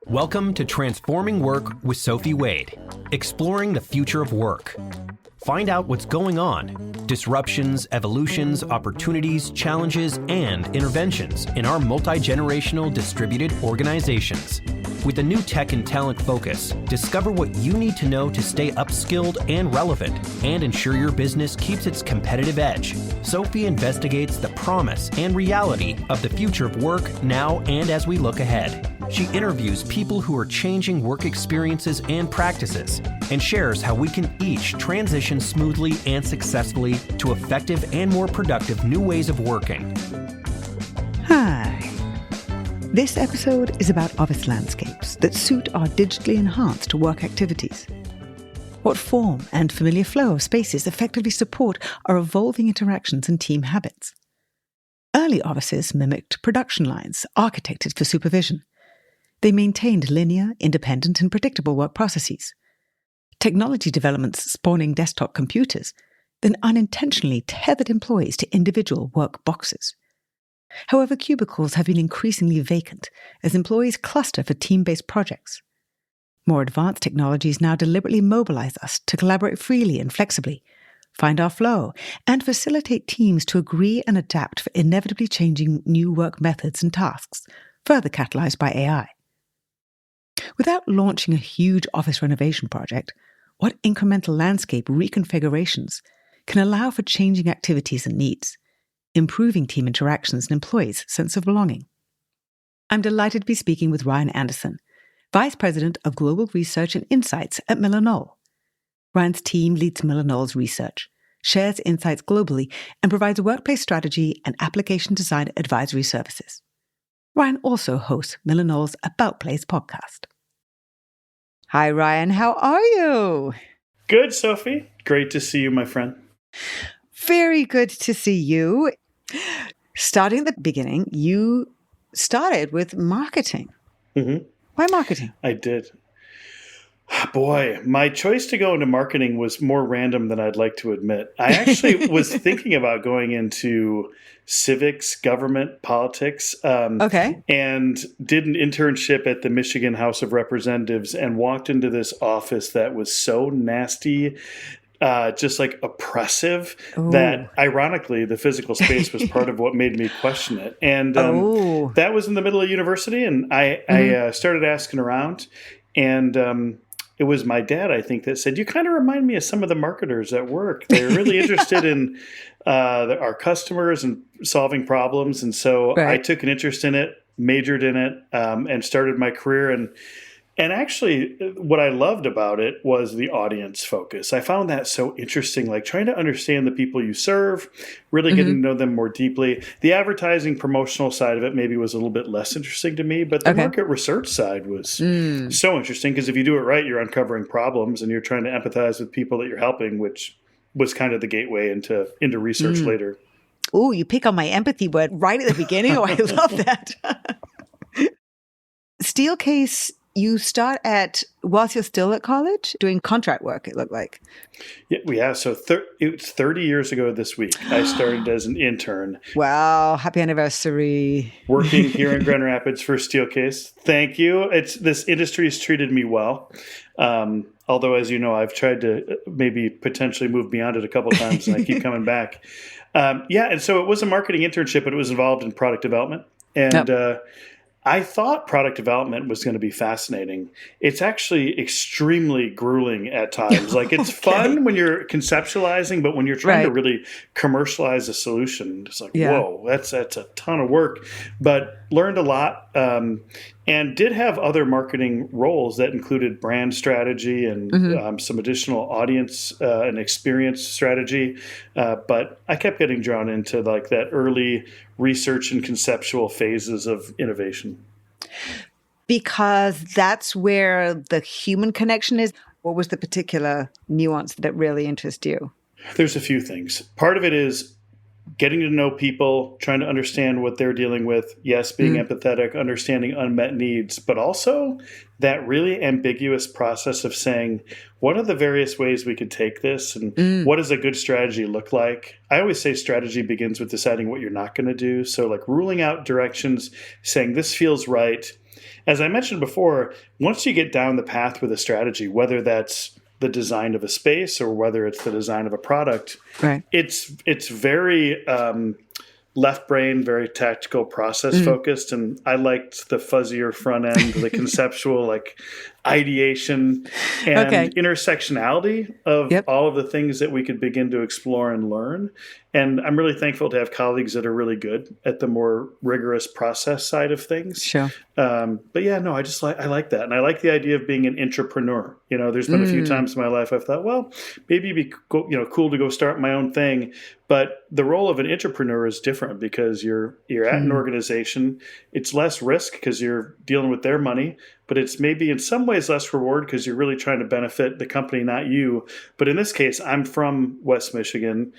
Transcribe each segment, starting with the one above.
Welcome to Transforming Work with Sophie Wade, exploring the future of work. Find out what's going on, disruptions, evolutions, opportunities, challenges, and interventions in our multi-generational distributed organizations. With a new tech and talent focus, discover what you need to know to stay upskilled and relevant and ensure your business keeps its competitive edge. Sophie investigates the promise and reality of the future of work now and as we look ahead. She interviews people who are changing work experiences and practices and shares how we can each transition smoothly and successfully to effective and more productive new ways of working. Hi. This episode is about office landscapes that suit our digitally enhanced work activities. What form and familiar flow of spaces effectively support our evolving interactions and team habits. Early offices mimicked production lines architected for supervision. They maintained linear, independent, and predictable work processes. Technology developments spawning desktop computers then unintentionally tethered employees to individual work boxes. However, cubicles have been increasingly vacant as employees cluster for team-based projects. More advanced technologies now deliberately mobilize us to collaborate freely and flexibly, find our flow, and facilitate teams to agree and adapt for inevitably changing new work methods and tasks, further catalyzed by AI. Without launching a huge office renovation project, what incremental landscape reconfigurations can allow for changing activities and needs, improving team interactions and employees' sense of belonging? I'm delighted to be speaking with Ryan Anderson, Vice President of Global Research and Insights at MillerKnoll. Ryan's team leads MillerKnoll's research, shares insights globally, and provides workplace strategy and application design advisory services. Ryan also hosts MillerKnoll's About Place podcast. Hi, Ryan. How are you? Good, Sophie. Great to see you, my friend. Very good to see you. Starting at the beginning, you started with marketing. Mm-hmm. Why marketing? I did. Boy, my choice to go into marketing was more random than I'd like to admit. I actually was thinking about going into civics, government, politics, and did an internship at the Michigan House of Representatives and walked into this office that was so nasty, just like oppressive, that ironically the physical space was part of what made me question it. And that was in the middle of university, and I started asking around, and it was my dad, I think, that said, "You kind of remind me of some of the marketers at work. They're really interested in our customers and solving problems." And so I took an interest in it, majored in it, and started my career. And actually, what I loved about it was the audience focus. I found that so interesting, like trying to understand the people you serve, really getting to know them more deeply. The advertising promotional side of it maybe was a little bit less interesting to me, but the market research side was so interesting because if you do it right, you're uncovering problems and you're trying to empathize with people that you're helping, which was kind of the gateway into research later. Oh, you pick on my empathy word right at the beginning. Oh, I love that. Steelcase, you start whilst you're still at college, doing contract work, it looked like. Yeah. So it's 30 years ago this week. I started as an intern. Wow. Happy anniversary. Working here in Grand Rapids for Steelcase. Thank you. This industry has treated me well. Although, as you know, I've tried to maybe potentially move beyond it a couple of times and I keep coming back. And so it was a marketing internship, but it was involved in product development. And I thought product development was going to be fascinating. It's actually extremely grueling at times. Like it's fun when you're conceptualizing, but when you're trying to really commercialize a solution, it's like, whoa, that's a ton of work. But learned a lot and did have other marketing roles that included brand strategy and some additional audience and experience strategy. But I kept getting drawn into like that early research and conceptual phases of innovation. Because that's where the human connection is. What was the particular nuance that really interests you? There's a few things. Part of it is getting to know people, trying to understand what they're dealing with. Yes, being empathetic, understanding unmet needs, but also that really ambiguous process of saying, what are the various ways we could take this and what does a good strategy look like? I always say strategy begins with deciding what you're not going to do. So like ruling out directions, saying this feels right, as I mentioned before, once you get down the path with a strategy, whether that's the design of a space or whether it's the design of a product, Right. it's very left brain, very tactical, process focused, and I liked the fuzzier front end, the conceptual, like ideation and intersectionality of all of the things that we could begin to explore and learn. And I'm really thankful to have colleagues that are really good at the more rigorous process side of things. Sure. But yeah, no, I like that. And I like the idea of being an entrepreneur. You know, there's been a few times in my life I've thought, well, maybe it'd be cool to go start my own thing. But the role of an entrepreneur is different because you're at an organization. It's less risk because you're dealing with their money, but it's maybe in some ways less reward because you're really trying to benefit the company, not you. But in this case, I'm from West Michigan.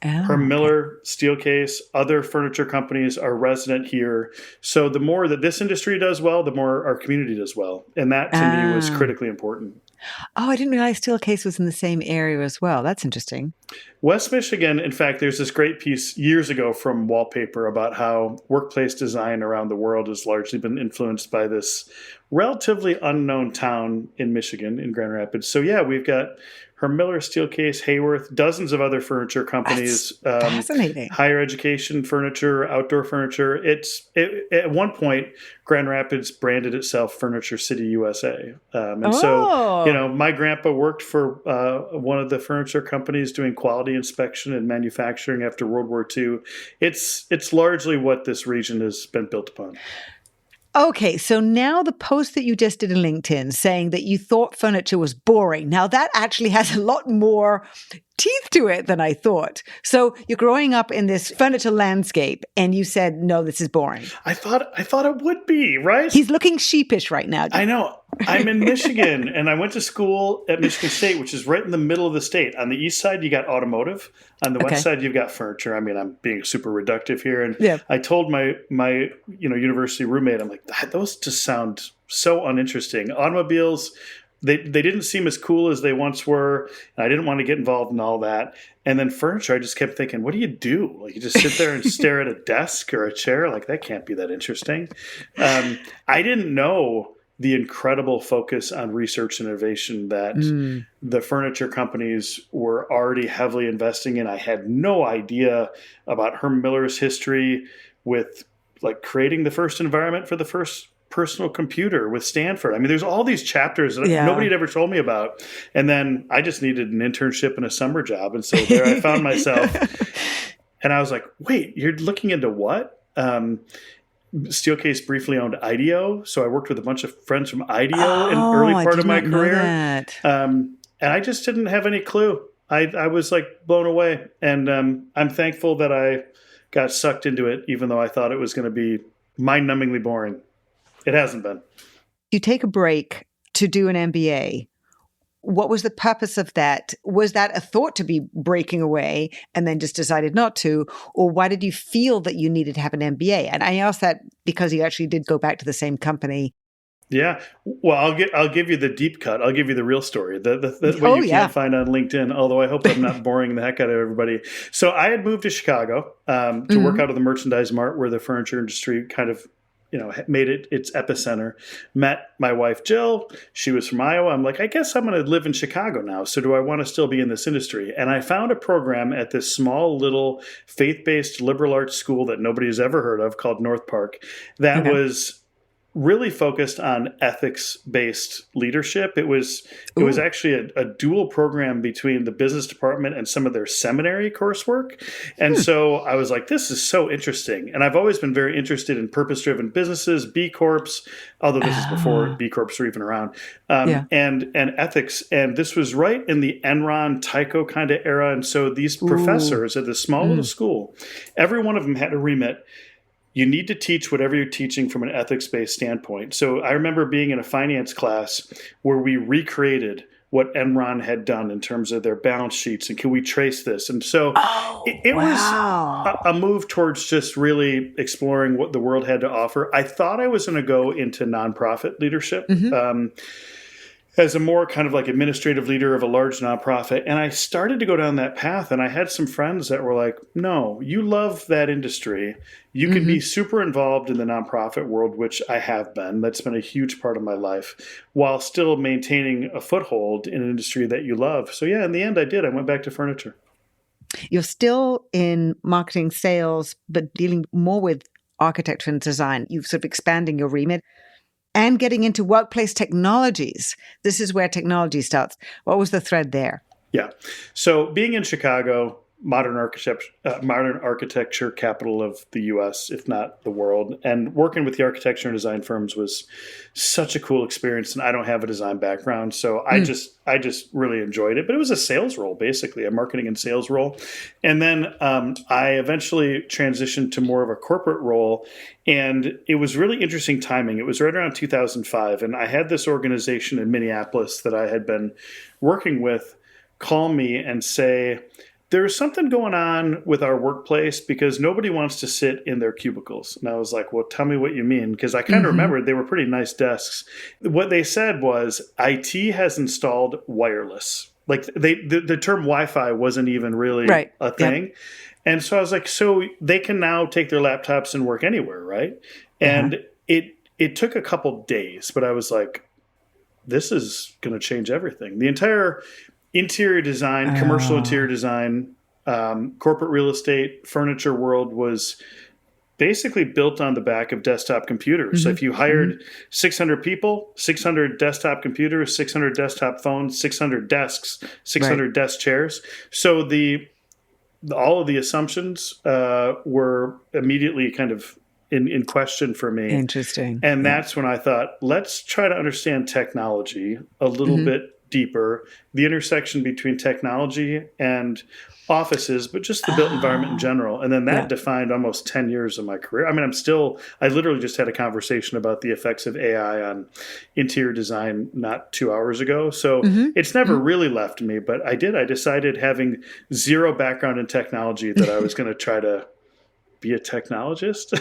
Herm Miller, Steelcase, other furniture companies are resident here. So the more that this industry does well, the more our community does well. And that to me was critically important. Oh, I didn't realize Steelcase was in the same area as well. That's interesting. West Michigan, in fact, there's this great piece years ago from Wallpaper about how workplace design around the world has largely been influenced by this relatively unknown town in Michigan, in Grand Rapids. So yeah, we've got Herm Miller, Steelcase, Hayworth, dozens of other furniture companies, fascinating. Higher education furniture, outdoor furniture. At one point, Grand Rapids branded itself Furniture City USA. So, my grandpa worked for one of the furniture companies doing quality inspection and manufacturing after World War II. It's largely what this region has been built upon. Okay, so now the post that you just did in LinkedIn saying that you thought furniture was boring. Now that actually has a lot more teeth to it than I thought. So you're growing up in this furniture landscape and you said, no, this is boring. I thought it would be, right? He's looking sheepish right now. I know. I'm in Michigan and I went to school at Michigan State, which is right in the middle of the state. On the east side, you got automotive. On the west side, you've got furniture. I mean, I'm being super reductive here. And I told my university roommate, I'm like, those just sound so uninteresting. Automobiles, they didn't seem as cool as they once were. And I didn't want to get involved in all that. And then furniture, I just kept thinking, what do you do? Like, you just sit there and stare at a desk or a chair? Like, that can't be that interesting. I didn't know the incredible focus on research and innovation that the furniture companies were already heavily investing in. I had no idea about Herm Miller's history with like creating the first environment for the first personal computer with Stanford. I mean, there's all these chapters that nobody had ever told me about. And then I just needed an internship and a summer job. And so there I found myself. And I was like, wait, you're looking into what? Steelcase briefly owned IDEO, so I worked with a bunch of friends from IDEO in the early part of my career. And I just didn't have any clue. I was like blown away, and I'm thankful that I got sucked into it, even though I thought it was going to be mind-numbingly boring. It hasn't been. You take a break to do an MBA. What was the purpose of that? Was that a thought to be breaking away and then just decided not to? Or why did you feel that you needed to have an MBA? And I asked that because you actually did go back to the same company. Yeah. Well, I'll give you the deep cut. I'll give you the real story. The way you can't find on LinkedIn, although I hope I'm not boring the heck out of everybody. So I had moved to Chicago to work out of the merchandise mart where the furniture industry kind of made it its epicenter. Met my wife, Jill. She was from Iowa. I'm like, I guess I'm going to live in Chicago now. So do I want to still be in this industry? And I found a program at this small little faith-based liberal arts school that nobody's ever heard of called North Park that was really focused on ethics-based leadership. It was actually a dual program between the business department and some of their seminary coursework. And so I was like, this is so interesting. And I've always been very interested in purpose-driven businesses, B Corps, although this is before B Corps were even around, and ethics. And this was right in the Enron, Tyco kind of era. And so these professors at this small little school, every one of them had a remit. You need to teach whatever you're teaching from an ethics-based standpoint. So I remember being in a finance class where we recreated what Enron had done in terms of their balance sheets, and can we trace this? And so it was a move towards just really exploring what the world had to offer. I thought I was going to go into nonprofit leadership. as a more kind of like administrative leader of a large nonprofit. And I started to go down that path. And I had some friends that were like, no, you love that industry. You can be super involved in the nonprofit world, which I have been. That's been a huge part of my life, while still maintaining a foothold in an industry that you love. So yeah, in the end, I did. I went back to furniture. You're still in marketing, sales, but dealing more with architecture and design. You're sort of expanding your remit and getting into workplace technologies. This is where technology starts. What was the thread there? Yeah. So being in Chicago, modern architecture capital of the U.S., if not the world, and working with the architecture and design firms was such a cool experience. And I don't have a design background, so I just really enjoyed it. But it was a sales role, basically, a marketing and sales role. And then I eventually transitioned to more of a corporate role. And it was really interesting timing. It was right around 2005. And I had this organization in Minneapolis that I had been working with call me and say, there's something going on with our workplace because nobody wants to sit in their cubicles. And I was like, well, tell me what you mean. Because I kind of remembered they were pretty nice desks. What they said was IT has installed wireless. Like the term Wi-Fi wasn't even really a thing. Yep. And so I was like, so they can now take their laptops and work anywhere, right? And it took a couple days, but I was like, this is going to change everything. The entire interior design, commercial interior design, corporate real estate, furniture world was basically built on the back of desktop computers. So if you hired 600 people, 600 desktop computers, 600 desktop phones, 600 desks, 600 desk chairs. So all of the assumptions were immediately kind of in question for me. Interesting. And that's when I thought, let's try to understand technology a little bit deeper, the intersection between technology and offices, but just the built environment in general. And then that defined almost 10 years of my career. I mean, I literally just had a conversation about the effects of AI on interior design not 2 hours ago. So it's never really left me, but I decided, having zero background in technology, that I was going to try to be a technologist.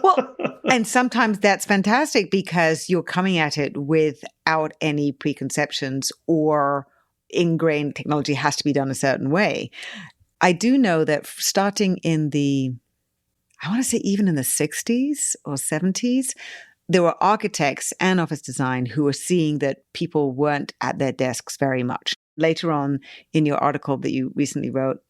Well, and sometimes that's fantastic because you're coming at it without any preconceptions or ingrained technology has to be done a certain way. I do know that starting in I want to say even in the 60s or 70s, there were architects and office design who were seeing that people weren't at their desks very much. Later on in your article that you recently wrote,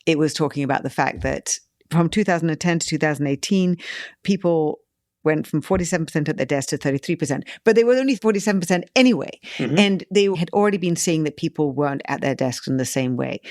it was talking about the fact that from 2010 to 2018, people went from 47% at their desk to 33%, but they were only 47% anyway. And they had already been seeing that people weren't at their desks in the same way.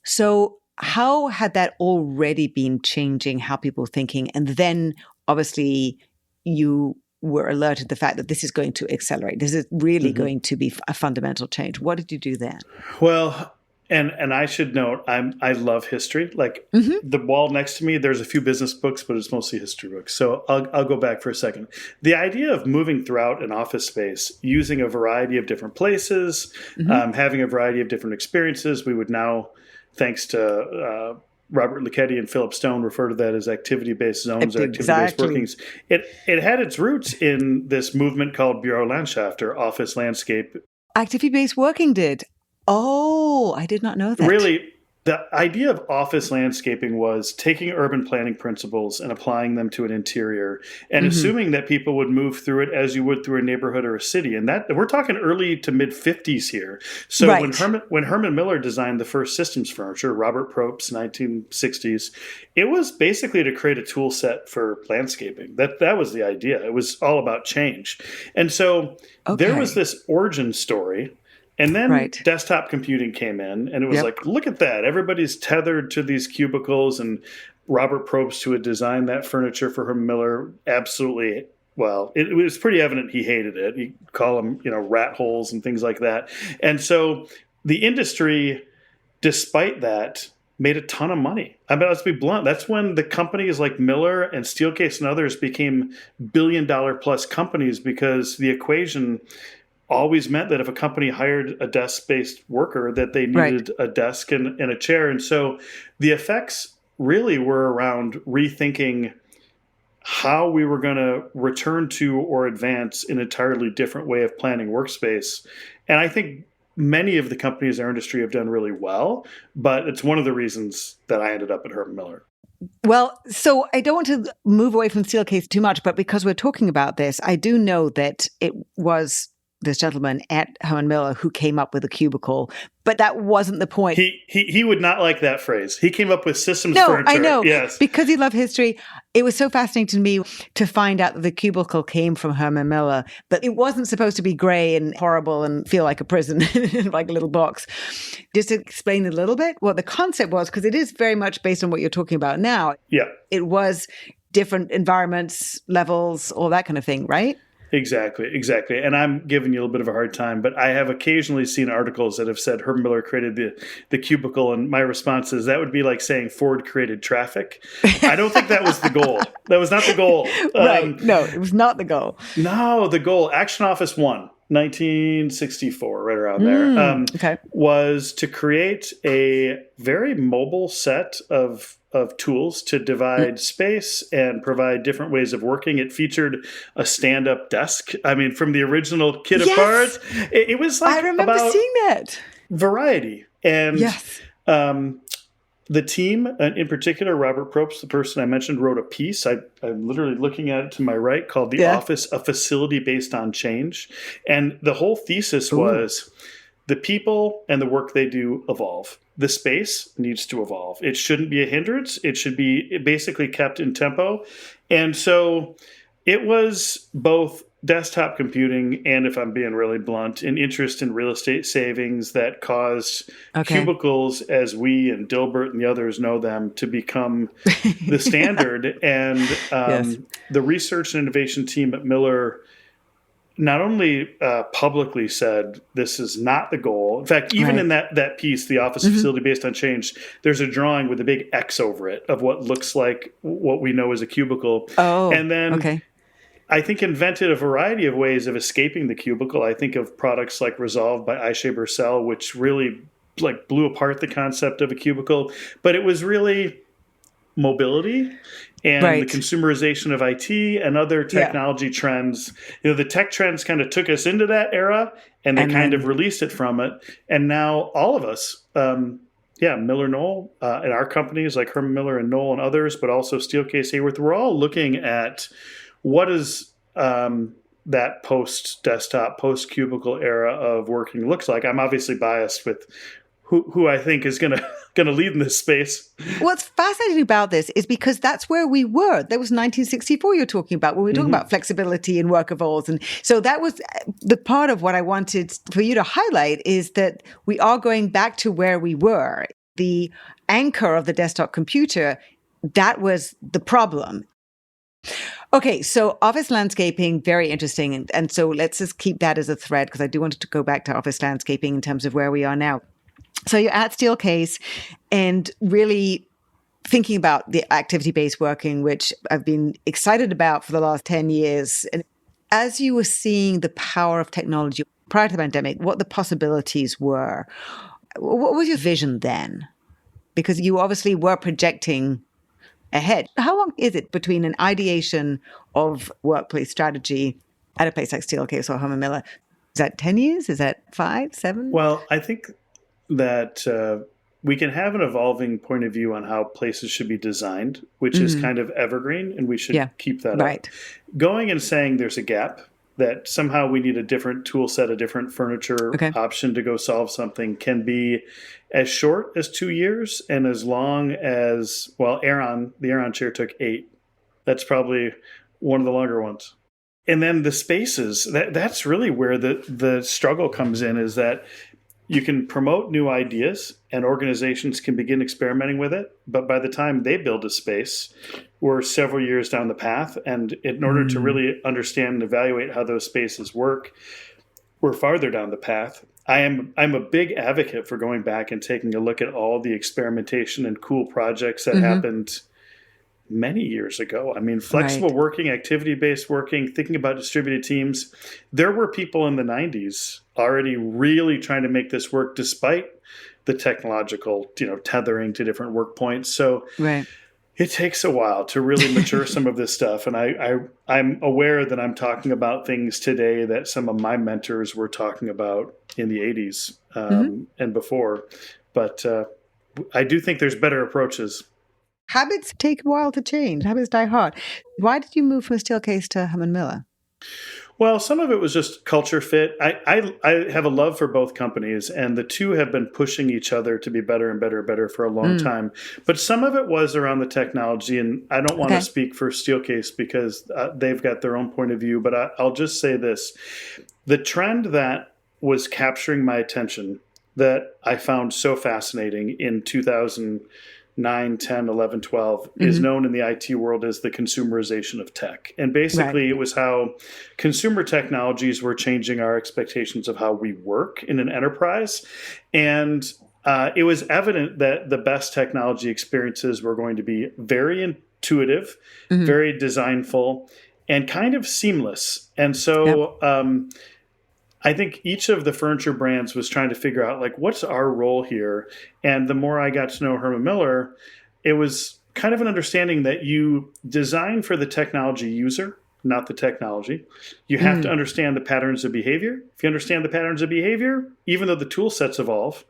So how had that already been changing how people were thinking? And then obviously you were alerted to the fact that this is going to accelerate. This is really going to be a fundamental change. What did you do then? Well, and I should note, I love history. Like the wall next to me, there's a few business books, but it's mostly history books. So I'll go back for a second. The idea of moving throughout an office space, using a variety of different places, having a variety of different experiences, we would now, thanks to Robert Lichetti and Philip Stone, refer to that as activity-based zones or activity-based workings. It had its roots in this movement called Bürolandschaft, or office landscape. Activity-based working did. Oh, I did not know that. Really, the idea of office landscaping was taking urban planning principles and applying them to an interior and assuming that people would move through it as you would through a neighborhood or a city. And that we're talking early to mid 50s here. So when Herman Miller designed the first systems furniture, Robert Probst, 1960s, it was basically to create a tool set for landscaping. That was the idea. It was all about change. And so there was this origin story. And then desktop computing came in, and it was like, look at that. Everybody's tethered to these cubicles. And Robert Probst, who had designed that furniture for Herman Miller, absolutely, well, it was pretty evident he hated it. He'd call them, rat holes and things like that. And so the industry, despite that, made a ton of money. I mean, let's be blunt. That's when the companies like Miller and Steelcase and others became billion-dollar-plus companies, because the equation always meant that if a company hired a desk-based worker, that they needed a desk and a chair. And so the effects really were around rethinking how we were going to return to or advance an entirely different way of planning workspace. And I think many of the companies in our industry have done really well, but it's one of the reasons that I ended up at Herman Miller. Well, so I don't want to move away from Steelcase too much, but because we're talking about this, I do know that it was this gentleman at Herman Miller who came up with a cubicle, but that wasn't the point. He would not like that phrase. He came up with systems No, furniture. I know. Yes. Because he loved history. It was so fascinating to me to find out that the cubicle came from Herman Miller, but it wasn't supposed to be gray and horrible and feel like a prison, like a little box. Just to explain a little bit what the concept was, because it is very much based on what you're talking about now. Yeah. It was different environments, levels, all that kind of thing, right? Exactly. And I'm giving you a little bit of a hard time, but I have occasionally seen articles that have said Herman Miller created the cubicle, and my response is that would be like saying Ford created traffic. I don't think that was the goal. That was not the goal. Right. No, it was not the goal. No, the goal, Action Office 1, 1964, right around there, Okay. was to create a very mobile set of tools to divide space and provide different ways of working. It featured a stand-up desk. I mean, from the original kit of parts, it was like I remember about seeing that. variety. And Yes. the team, in particular, Robert Probst, the person I mentioned, wrote a piece. I'm literally looking at it to my right, called The Office, a Facility Based on Change. And the whole thesis was the people and the work they do evolve. The space needs to evolve. It shouldn't be a hindrance. It should be basically kept in tempo. And so it was both desktop computing and, if I'm being really blunt, an interest in real estate savings that caused cubicles, as we and Dilbert and the others know them, to become the standard. And the research and innovation team at Miller not only publicly said this is not the goal. In fact, even in that piece, the office facility based on change, there's a drawing with a big X over it of what looks like what we know as a cubicle. And then I think invented a variety of ways of escaping the cubicle. I think of products like Resolve by Aisha Bursell, which really like blew apart the concept of a cubicle. But it was really mobility and the consumerization of IT and other technology trends. You know, the tech trends kind of took us into that era, and they kind of released it from it. And now all of us, MillerKnoll, and our companies like Herman Miller and Knoll and others, but also Steelcase Hayworth, we're all looking at what is that post-desktop, post-cubicle era of working looks like. I'm obviously biased with who I think is going to lead in this space. What's fascinating about this is because that's where we were. That was 1964 you're talking about, when we were talking about flexibility and work evolves. And so that was the part of what I wanted for you to highlight, is that we are going back to where we were. The anchor of the desktop computer, that was the problem. Okay, so office landscaping, very interesting. And so let's just keep that as a thread, because I do want to go back to office landscaping in terms of where we are now. So you're at Steelcase and really thinking about the activity-based working, which I've been excited about for the last 10 years. And as you were seeing the power of technology prior to the pandemic, what the possibilities were, what was your vision then? Because you obviously were projecting ahead. How long is it between an ideation of workplace strategy at a place like Steelcase or Herman Miller? Is that 10 years? Is that 5, 7? Well, I think that we can have an evolving point of view on how places should be designed, which is kind of evergreen, and we should keep that up. Going and saying there's a gap, that somehow we need a different tool set, a different furniture option to go solve something, can be as short as 2 years and as long as, well, the Aeron chair took 8. That's probably one of the longer ones. And then the spaces, that's really where the struggle comes in, is that you can promote new ideas and organizations can begin experimenting with it. But by the time they build a space, we're several years down the path. And in order to really understand and evaluate how those spaces work, we're farther down the path. I'm a big advocate for going back and taking a look at all the experimentation and cool projects that happened many years ago. I mean, flexible working, activity-based working, thinking about distributed teams. There were people in the 90s already really trying to make this work despite the technological, tethering to different work points. So, It takes a while to really mature some of this stuff. And I'm aware that I'm talking about things today that some of my mentors were talking about in the 80s and before. But I do think there's better approaches. Habits take a while to change. Habits die hard. Why did you move from Steelcase to Miller? Well, some of it was just culture fit. I have a love for both companies, and the two have been pushing each other to be better and better and better for a long time. But some of it was around the technology, and I don't want to speak for Steelcase because they've got their own point of view, but I'll just say this. The trend that was capturing my attention that I found so fascinating in 2009, 10, 11, 12 is known in the IT world as the consumerization of tech. And basically it was how consumer technologies were changing our expectations of how we work in an enterprise. And it was evident that the best technology experiences were going to be very intuitive, very designful, and kind of seamless. And so I think each of the furniture brands was trying to figure out, like, what's our role here? And the more I got to know Herman Miller, it was kind of an understanding that you design for the technology user, not the technology. You have to understand the patterns of behavior. If you understand the patterns of behavior, even though the tool sets evolve,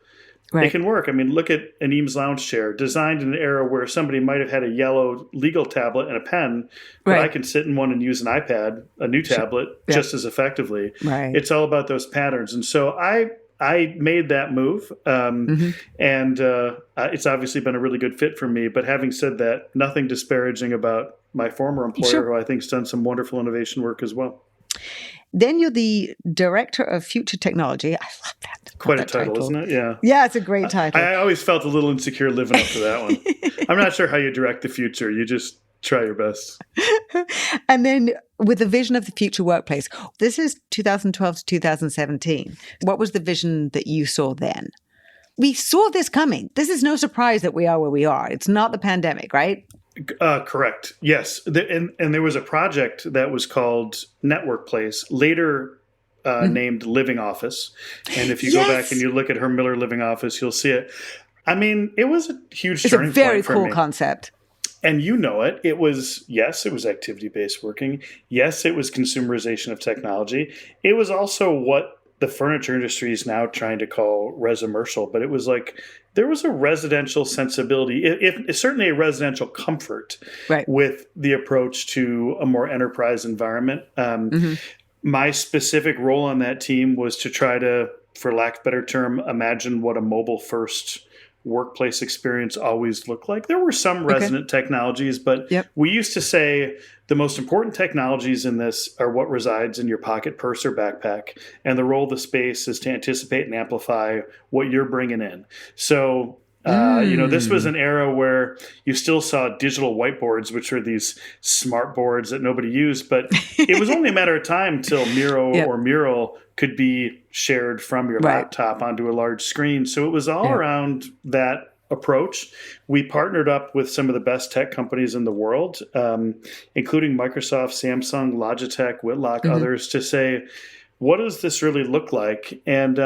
it can work. I mean, look at an Eames lounge chair, designed in an era where somebody might have had a yellow legal tablet and a pen, but I can sit in one and use an iPad, a new tablet, just as effectively. It's all about those patterns. And so I made that move, and it's obviously been a really good fit for me. But having said that, nothing disparaging about my former employer, who I think has done some wonderful innovation work as well. Then you're the Director of Future Technology. I love that. Quite a title, isn't it? Yeah. Yeah, it's a great title. I always felt a little insecure living up to that one. I'm not sure how you direct the future. You just try your best. And then with the vision of the future workplace, this is 2012 to 2017. What was the vision that you saw then? We saw this coming. This is no surprise that we are where we are. It's not the pandemic, right? Correct. Yes. And there was a project that was called Networkplace, later named Living Office. And if you go back and you look at her Miller Living Office, you'll see it. I mean, it was a huge turning point for me. It's a very cool concept. And you know it. It was, yes, it was activity-based working. Yes, it was consumerization of technology. It was also what the furniture industry is now trying to call residential, but it was like there was a residential sensibility, if certainly a residential comfort with the approach to a more enterprise environment. My specific role on that team was to try to, for lack of a better term, imagine what a mobile-first workplace experience always looked like. There were some resonant technologies, but we used to say the most important technologies in this are what resides in your pocket, purse, or backpack. And the role of the space is to anticipate and amplify what you're bringing in. So, this was an era where you still saw digital whiteboards, which were these smart boards that nobody used. But it was only a matter of time till Miro or Mural could be shared from your laptop onto a large screen. So it was all around that approach. We partnered up with some of the best tech companies in the world, including Microsoft, Samsung, Logitech, Whitlock, others, to say, what does this really look like? And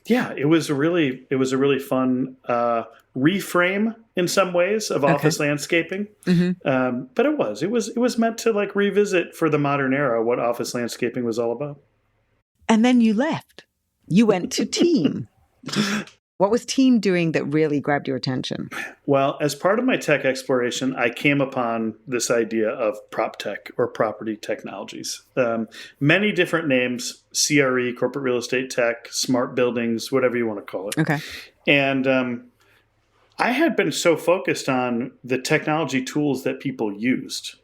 it was a really fun reframe in some ways of office landscaping. But it was meant to like revisit for the modern era what office landscaping was all about. And then you left. You went to Team. What was Team doing that really grabbed your attention? Well, as part of my tech exploration, I came upon this idea of prop tech or property technologies. Many different names: CRE, corporate real estate tech, smart buildings, whatever you want to call it. Okay. And I had been so focused on the technology tools that people used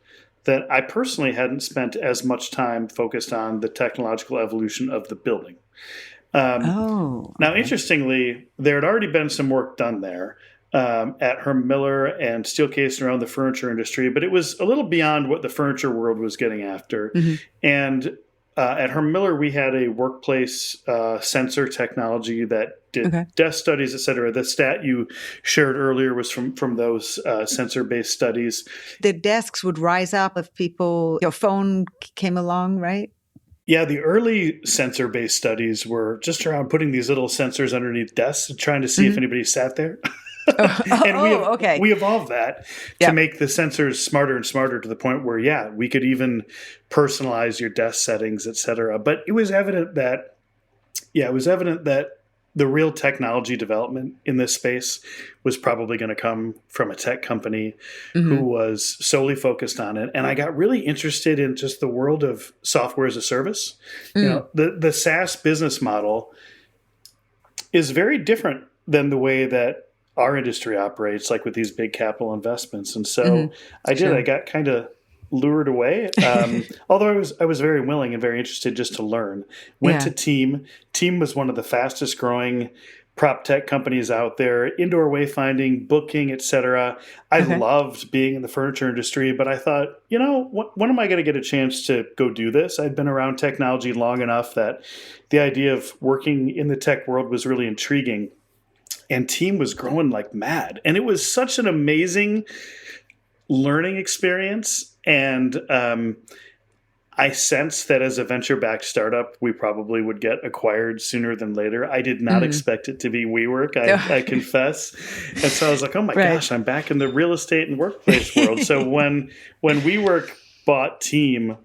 that I personally hadn't spent as much time focused on the technological evolution of the building. Now, interestingly, there had already been some work done there at Herman Miller and Steelcase and around the furniture industry, but it was a little beyond what the furniture world was getting after. And at Herman Miller, we had a workplace sensor technology that did desk studies, et cetera. The stat you shared earlier was from those sensor-based studies. The desks would rise up if your phone came along, right? Yeah, the early sensor-based studies were just around putting these little sensors underneath desks and trying to see if anybody sat there. And okay. we evolved that to make the sensors smarter and smarter to the point where, we could even personalize your desk settings, et cetera. But it was evident that, the real technology development in this space was probably going to come from a tech company who was solely focused on it. And I got really interested in just the world of software as a service. The SaaS business model is very different than the way that our industry operates, like with these big capital investments. And so I got kind of lured away. Although I was very willing and very interested just to learn. Went to Team. Team was one of the fastest growing prop tech companies out there, indoor wayfinding, booking, etc. I loved being in the furniture industry, but I thought, when am I going to get a chance to go do this? I'd been around technology long enough that the idea of working in the tech world was really intriguing. And Team was growing like mad. And it was such an amazing learning experience. And I sensed that as a venture-backed startup, we probably would get acquired sooner than later. I did not expect it to be WeWork, I confess. And so I was like, oh my gosh, I'm back in the real estate and workplace world. So when WeWork bought Team,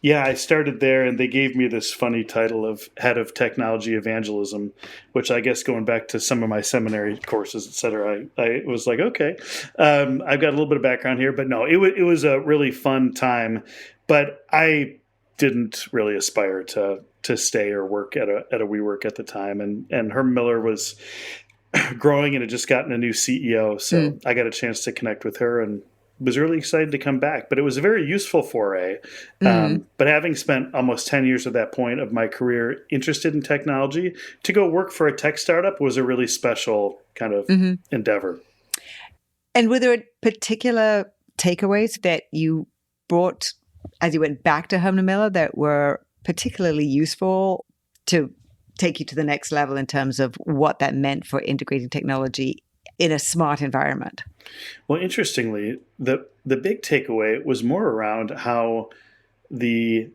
I started there, and they gave me this funny title of head of technology evangelism, which I guess going back to some of my seminary courses, et cetera, I was like, okay, I've got a little bit of background here, but no, it was a really fun time. But I didn't really aspire to stay or work at a WeWork at the time, and Herm Miller was growing and had just gotten a new CEO, so I got a chance to connect with her and was really excited to come back. But it was a very useful foray. But having spent almost 10 years at that point of my career interested in technology, to go work for a tech startup was a really special kind of endeavor. And were there particular takeaways that you brought as you went back to Herm Miller that were particularly useful to take you to the next level in terms of what that meant for integrating technology in a smart environment? Well, interestingly, the big takeaway was more around how the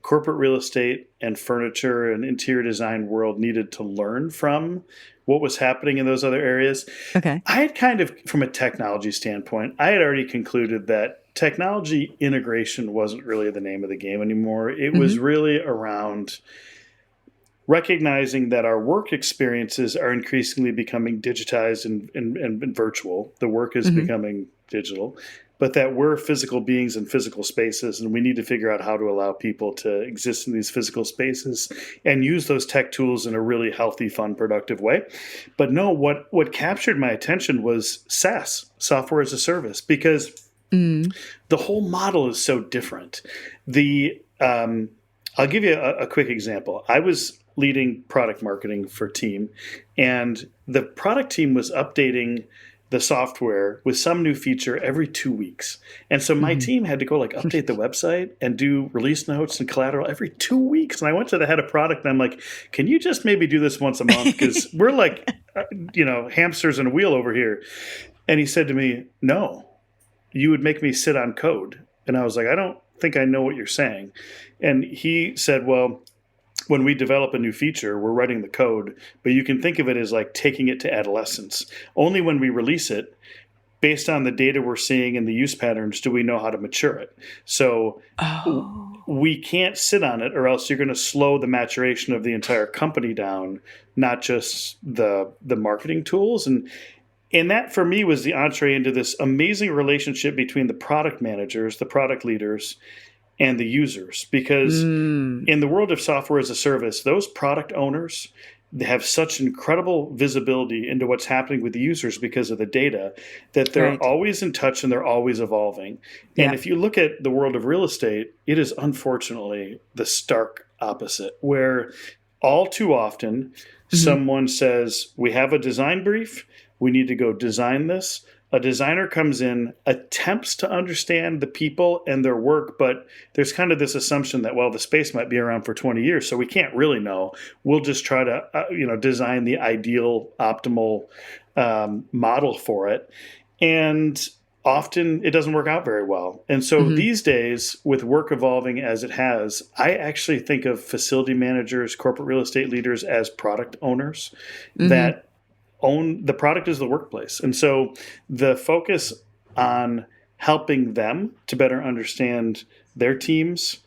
corporate real estate and furniture and interior design world needed to learn from what was happening in those other areas. Okay. I had kind of, from a technology standpoint, I had already concluded that technology integration wasn't really the name of the game anymore. It was really around recognizing that our work experiences are increasingly becoming digitized and virtual. The work is becoming digital, but that we're physical beings in physical spaces, and we need to figure out how to allow people to exist in these physical spaces and use those tech tools in a really healthy, fun, productive way. But no, what captured my attention was SaaS, software as a service, because the whole model is so different. I'll give you a quick example. I was leading product marketing for Team, and the product team was updating the software with some new feature every 2 weeks. And so my team had to go update the website and do release notes and collateral every 2 weeks. And I went to the head of product and I'm like, can you just maybe do this once a month? Because we're like, hamsters in a wheel over here. And he said to me, no, you would make me sit on code. And I was like, I don't think I know what you're saying. And he said, well, when we develop a new feature, we're writing the code, but you can think of it as like taking it to adolescence. Only when we release it, based on the data we're seeing and the use patterns, do we know how to mature it. So we can't sit on it, or else you're going to slow the maturation of the entire company down, not just the marketing tools. And that, for me, was the entree into this amazing relationship between the product managers, the product leaders, and the users. Because in the world of software as a service, those product owners, they have such incredible visibility into what's happening with the users because of the data, that they're always in touch and they're always evolving. And if you look at the world of real estate, it is unfortunately the stark opposite, where all too often someone says, we have a design brief, we need to go design this. A designer comes in, attempts to understand the people and their work, but there's kind of this assumption that, well, the space might be around for 20 years, so we can't really know. We'll just try to, design the ideal, optimal model for it. And often it doesn't work out very well. And so these days, with work evolving as it has, I actually think of facility managers, corporate real estate leaders as product owners that own the product is the workplace. And so the focus on helping them to better understand their teams,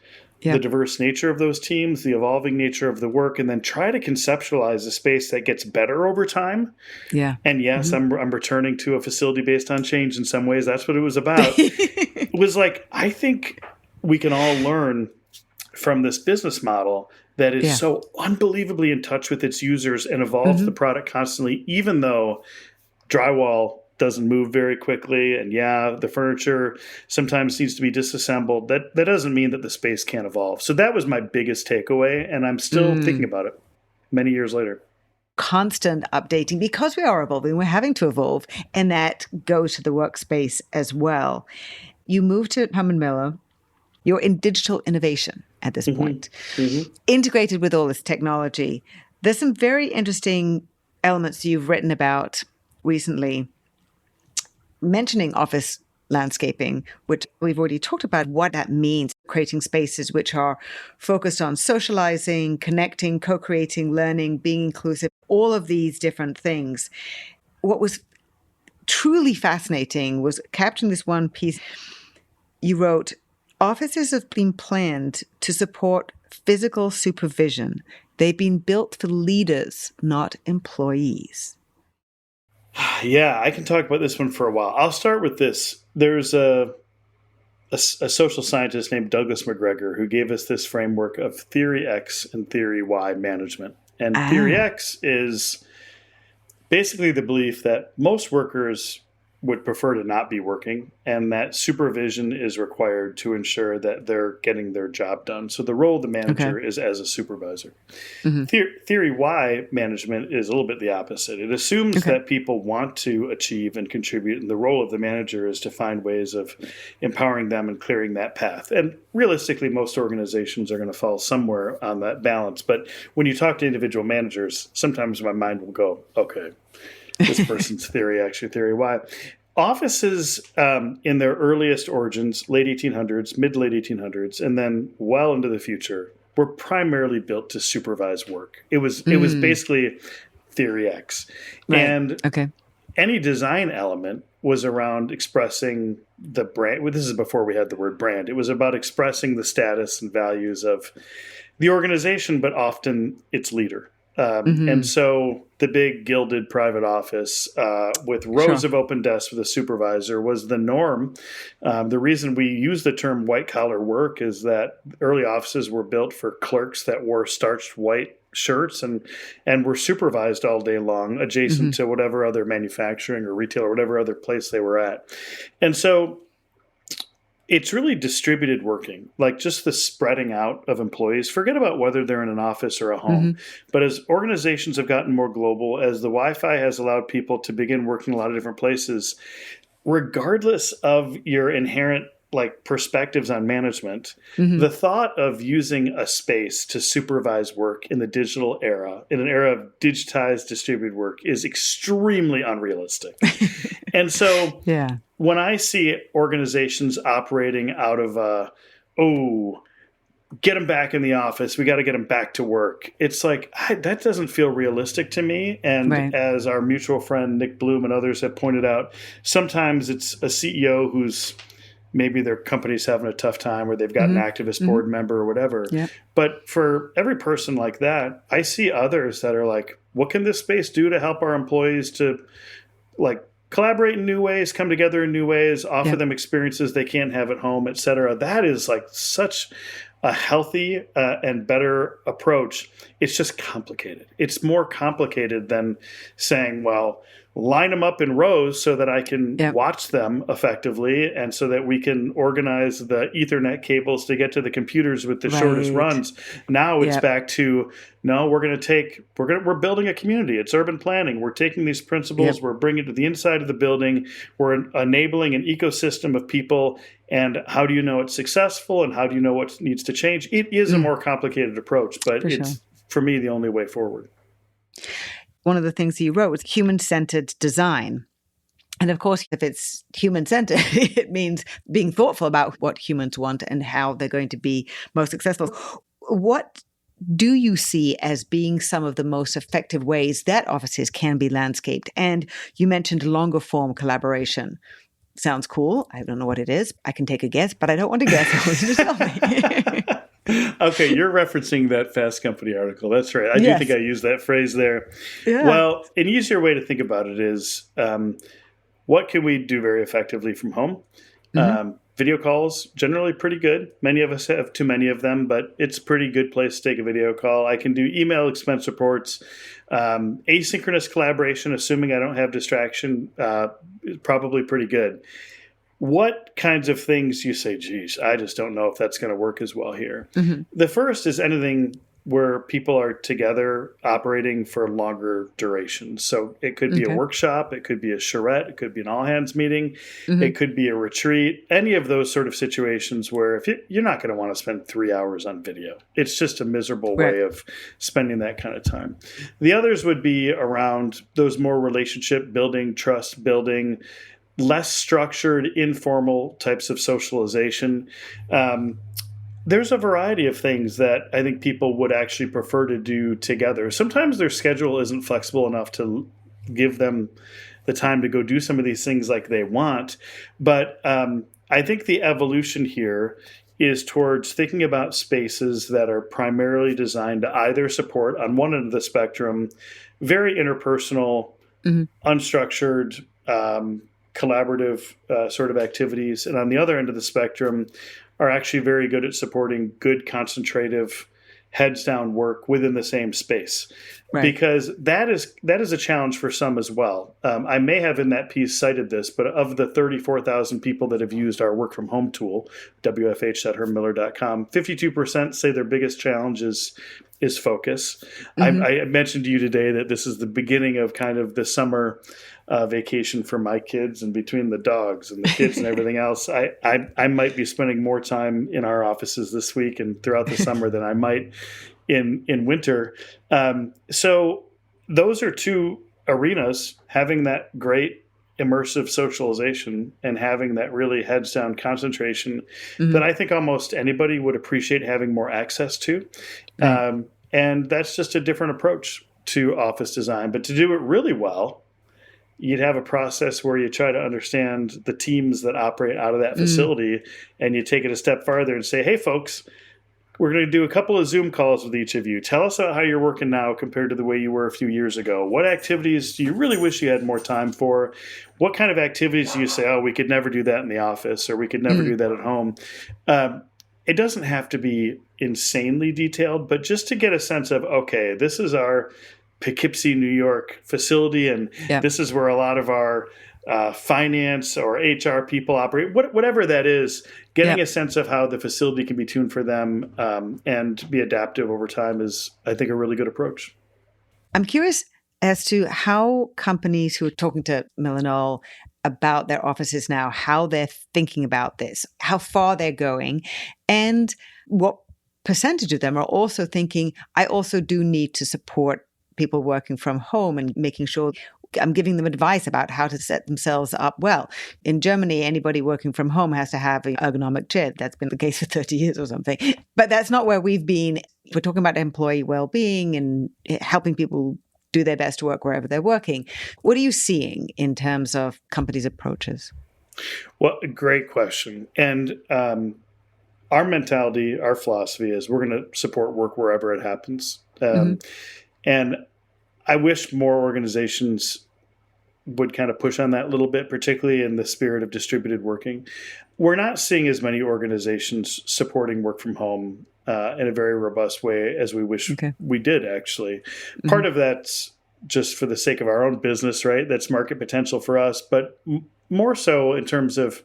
the diverse nature of those teams, the evolving nature of the work, and then try to conceptualize a space that gets better over time. Yeah. And yes, I'm returning to a facility based on change in some ways. That's what it was about. It was like, I think we can all learn from this business model that is so unbelievably in touch with its users and evolves the product constantly, even though drywall doesn't move very quickly. And the furniture sometimes needs to be disassembled. That doesn't mean that the space can't evolve. So that was my biggest takeaway. And I'm still thinking about it many years later. Constant updating, because we are evolving, we're having to evolve. And that goes to the workspace as well. You moved to Herman Miller. You're in digital innovation at this point, integrated with all this technology. There's some very interesting elements you've written about recently, mentioning office landscaping, which we've already talked about what that means, creating spaces which are focused on socializing, connecting, co-creating, learning, being inclusive, all of these different things. What was truly fascinating was capturing this one piece. You wrote, offices have been planned to support physical supervision. They've been built for leaders, not employees. Yeah, I can talk about this one for a while. I'll start with this. There's a social scientist named Douglas McGregor who gave us this framework of theory X and theory Y management. And theory X is basically the belief that most workers would prefer to not be working, and that supervision is required to ensure that they're getting their job done. So the role of the manager is as a supervisor. Theory Y management is a little bit the opposite. It assumes that people want to achieve and contribute, and the role of the manager is to find ways of empowering them and clearing that path. And realistically, most organizations are going to fall somewhere on that balance. But when you talk to individual managers, sometimes my mind will go, okay, this person's theory X or theory Y. Offices in their earliest origins, late 1800s, mid-late 1800s, and then well into the future, were primarily built to supervise work. It was basically theory X. Right. And any design element was around expressing the brand. Well, this is before we had the word brand. It was about expressing the status and values of the organization, but often its leader. And so the big gilded private office with rows of open desks with a supervisor was the norm. The reason we use the term white-collar work is that early offices were built for clerks that wore starched white shirts and were supervised all day long, adjacent to whatever other manufacturing or retail or whatever other place they were at. And so it's really distributed working, like just the spreading out of employees. Forget about whether they're in an office or a home. But as organizations have gotten more global, as the Wi-Fi has allowed people to begin working in a lot of different places, regardless of your inherent perspectives on management, the thought of using a space to supervise work in the digital era, in an era of digitized distributed work, is extremely unrealistic. And so when I see organizations operating out of, get them back in the office, we got to get them back to work, it's like, that doesn't feel realistic to me. And as our mutual friend Nick Bloom and others have pointed out, sometimes it's a CEO who's maybe their company's having a tough time or they've got an activist board member or whatever. But for every person like that, I see others that are like, what can this space do to help our employees to collaborate in new ways, come together in new ways, offer them experiences they can't have at home, et cetera. That is such a healthy and better approach. It's just complicated. It's more complicated than saying, well, line them up in rows so that I can watch them effectively and so that we can organize the Ethernet cables to get to the computers with the shortest runs. Now it's back to, no, we're building a community. It's urban planning. We're taking these principles, we're bringing it to the inside of the building. We're enabling an ecosystem of people. And how do you know it's successful and how do you know what needs to change? It is a more complicated approach, but it's, for me, the only way forward. One of the things you wrote was human-centered design. And of course, if it's human-centered, it means being thoughtful about what humans want and how they're going to be most successful. What do you see as being some of the most effective ways that offices can be landscaped? And you mentioned longer form collaboration. Sounds cool. I don't know what it is. I can take a guess, but I don't want to guess. I want you to tell me. Okay, you're referencing that Fast Company article. That's right. I do Yes. think I used that phrase there. Yeah. Well, an easier way to think about it is what can we do very effectively from home? Video calls, generally pretty good. Many of us have too many of them, but it's a pretty good place to take a video call. I can do email expense reports. Asynchronous collaboration, assuming I don't have distraction, is probably pretty good. What kinds of things you say, geez, I just don't know if that's going to work as well here. The first is anything where people are together operating for longer durations. So it could be a workshop, it could be a charrette, it could be an all-hands meeting, it could be a retreat, any of those sort of situations where if you're not going to want to spend 3 hours on video. It's just a miserable way of spending that kind of time. The others would be around those more relationship building, trust building, less structured, informal types of socialization. There's a variety of things that I think people would actually prefer to do together. Sometimes their schedule isn't flexible enough to give them the time to go do some of these things like they want. But I think the evolution here is towards thinking about spaces that are primarily designed to either support, on one end of the spectrum, very interpersonal, unstructured, collaborative sort of activities. And on the other end of the spectrum, are actually very good at supporting good, concentrative, heads down work within the same space. Because that is a challenge for some as well. I may have in that piece cited this, but of the 34,000 people that have used our work from home tool, wfh.hermiller.com, 52% say their biggest challenge is focus. I mentioned to you today that this is the beginning of kind of the summer vacation for my kids, and between the dogs and the kids and everything else, I might be spending more time in our offices this week and throughout the summer than I might in winter. So those are two arenas, having that great immersive socialization and having that really heads down concentration that I think almost anybody would appreciate having more access to. And that's just a different approach to office design. But to do it really well, you'd have a process where you try to understand the teams that operate out of that facility, and you take it a step farther and say, hey, folks, we're going to do a couple of Zoom calls with each of you. Tell us how you're working now compared to the way you were a few years ago. What activities do you really wish you had more time for? What kind of activities do you say, oh, we could never do that in the office, or we could never do that at home? It doesn't have to be insanely detailed, but just to get a sense of, okay, this is our Poughkeepsie, New York facility, and this is where a lot of our finance or HR people operate, whatever that is, getting a sense of how the facility can be tuned for them and be adaptive over time is, I think, a really good approach. I'm curious as to how companies who are talking to MillerKnoll about their offices now, how they're thinking about this, how far they're going, and what percentage of them are also thinking, I also do need to support people working from home and making sure I'm giving them advice about how to set themselves up well. In Germany, anybody working from home has to have an ergonomic chair. That's been the case for 30 years or something. But that's not where we've been. We're talking about employee well-being and helping people do their best to work wherever they're working. What are you seeing in terms of companies' approaches? Well, great question. And our mentality, our philosophy is we're going to support work wherever it happens. And I wish more organizations would kind of push on that a little bit, particularly in the spirit of distributed working. We're not seeing as many organizations supporting work from home in a very robust way as we wish we did, actually. Part of that's just for the sake of our own business, right? That's market potential for us. But more so in terms of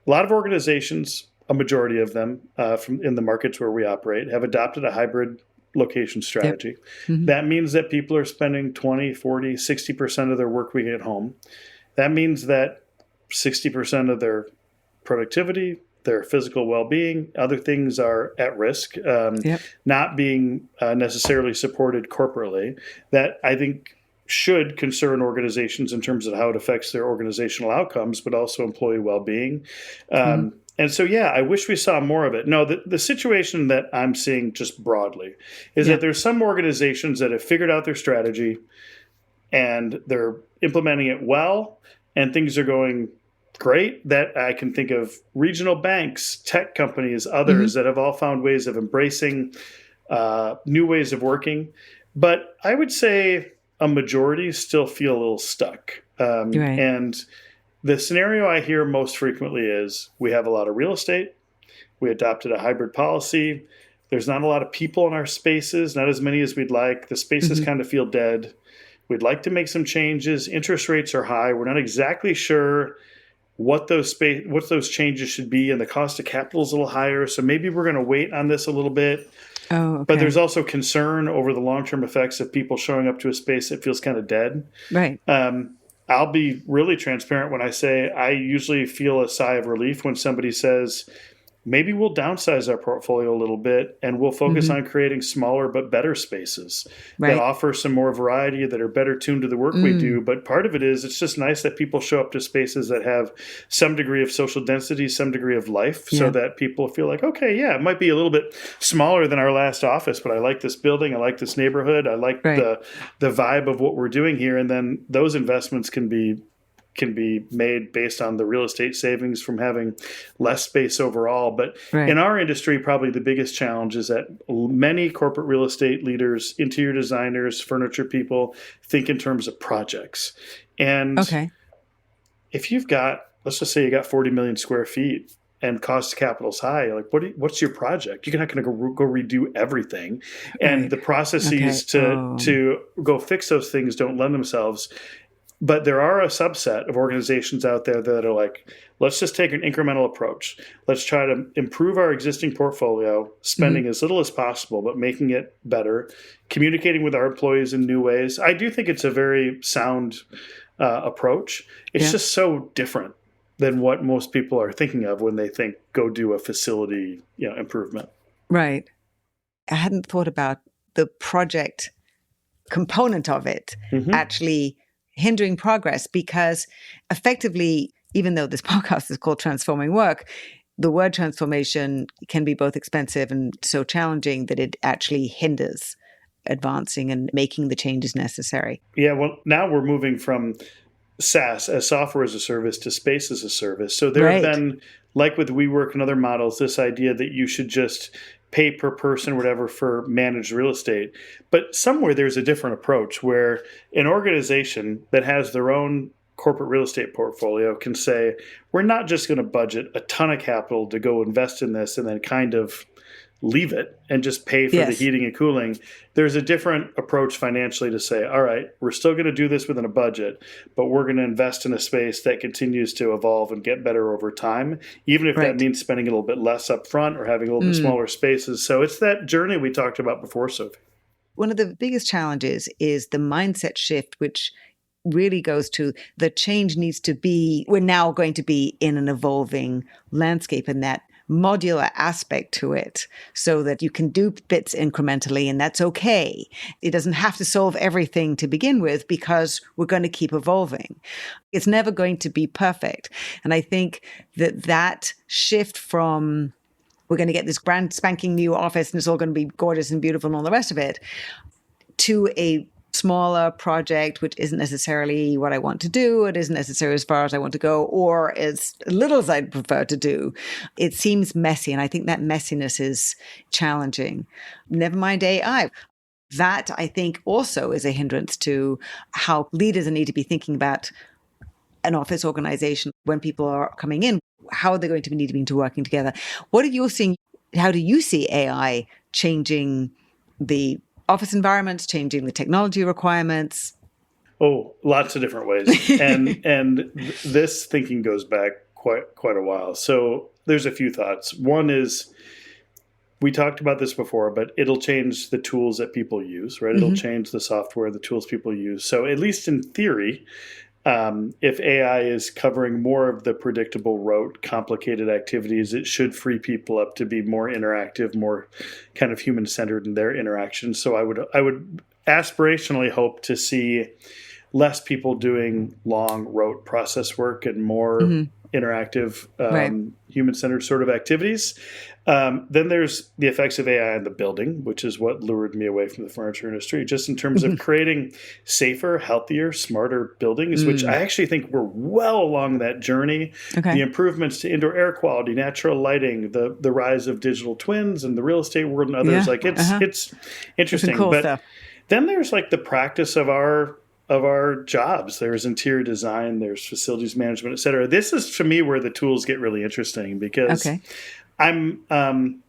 a lot of organizations, a majority of them from in the markets where we operate, have adopted a hybrid location strategy. That means that people are spending 20, 40, 60% of their work week at home. That means that 60% of their productivity, their physical well-being, other things are at risk, not being necessarily supported corporately. That I think should concern organizations in terms of how it affects their organizational outcomes, but also employee well-being. And so, yeah, I wish we saw more of it. No, the situation that I'm seeing just broadly is that there's some organizations that have figured out their strategy and they're implementing it well, and things are going great. That I can think of regional banks, tech companies, others that have all found ways of embracing new ways of working. But I would say a majority still feel a little stuck. Right. And the scenario I hear most frequently is we have a lot of real estate. We adopted a hybrid policy. There's not a lot of people in our spaces, not as many as we'd like. The spaces kind of feel dead. We'd like to make some changes. Interest rates are high. We're not exactly sure what those changes should be, and the cost of capital is a little higher. So maybe we're going to wait on this a little bit. Oh, okay. But there's also concern over the long-term effects of people showing up to a space that feels kind of dead. Right. I'll be really transparent when I say I usually feel a sigh of relief when somebody says, maybe we'll downsize our portfolio a little bit and we'll focus on creating smaller but better spaces that offer some more variety, that are better tuned to the work we do. But part of it is it's just nice that people show up to spaces that have some degree of social density, some degree of life, so that people feel like, okay, yeah, it might be a little bit smaller than our last office, but I like this building, I like this neighborhood, I like the vibe of what we're doing here. And then those investments can be made based on the real estate savings from having less space overall. But in our industry, probably the biggest challenge is that many corporate real estate leaders, interior designers, furniture people think in terms of projects. And if you've got, let's just say you got 40 million square feet and cost of capital is high, like what's your project? You're not going to go redo everything. And the processes to go fix those things don't lend themselves. But there are a subset of organizations out there that are like, let's just take an incremental approach. Let's try to improve our existing portfolio, spending as little as possible, but making it better, communicating with our employees in new ways. I do think it's a very sound approach. It's just so different than what most people are thinking of when they think go do a facility improvement. Right. I hadn't thought about the project component of it actually hindering progress, because effectively, even though this podcast is called Transforming Work, the word transformation can be both expensive and so challenging that it actually hinders advancing and making the changes necessary. Yeah, well, now we're moving from SaaS, as software as a service, to space as a service. So there have been, like with WeWork and other models, this idea that you should just pay per person or whatever for managed real estate. But somewhere there's a different approach where an organization that has their own corporate real estate portfolio can say, we're not just going to budget a ton of capital to go invest in this and then kind of leave it and just pay for the heating and cooling. There's a different approach financially to say, all right, we're still going to do this within a budget, but we're going to invest in a space that continues to evolve and get better over time, even if that means spending a little bit less up front or having a little bit smaller spaces. So it's that journey we talked about before, Sophie. One of the biggest challenges is the mindset shift, which really goes to the change needs to be, we're now going to be in an evolving landscape, and that modular aspect to it, so that you can do bits incrementally, and that's okay. It doesn't have to solve everything to begin with, because we're going to keep evolving. It's never going to be perfect. And I think that shift from we're going to get this brand spanking new office and it's all going to be gorgeous and beautiful and all the rest of it, to a smaller project, which isn't necessarily what I want to do. It isn't necessarily as far as I want to go, or as little as I'd prefer to do. It seems messy, and I think that messiness is challenging. Never mind AI. That, I think, also is a hindrance to how leaders need to be thinking about an office organization when people are coming in. How are they going to be needing to working together? What are you seeing? How do you see AI changing the office environments, changing the technology requirements? Oh, lots of different ways. And this thinking goes back quite a while. So there's a few thoughts. One is, we talked about this before, but it'll change the tools that people use, right? It'll change the software, the tools people use. So at least in theory, if AI is covering more of the predictable, rote, complicated activities, it should free people up to be more interactive, more kind of human-centered in their interactions. So I would aspirationally hope to see less people doing long, rote process work and more interactive, Right. human-centered sort of activities. Then there's the effects of AI in the building, which is what lured me away from the furniture industry, just in terms of creating safer, healthier, smarter buildings, which I actually think we're well along that journey. Okay. The improvements to indoor air quality, natural lighting, the rise of digital twins and the real estate world and others. Yeah. Like it's interesting. Some cool but stuff. then there's like the practice of our jobs. There's interior design, there's facilities management, et cetera. This is, to me, where the tools get really interesting, because I'm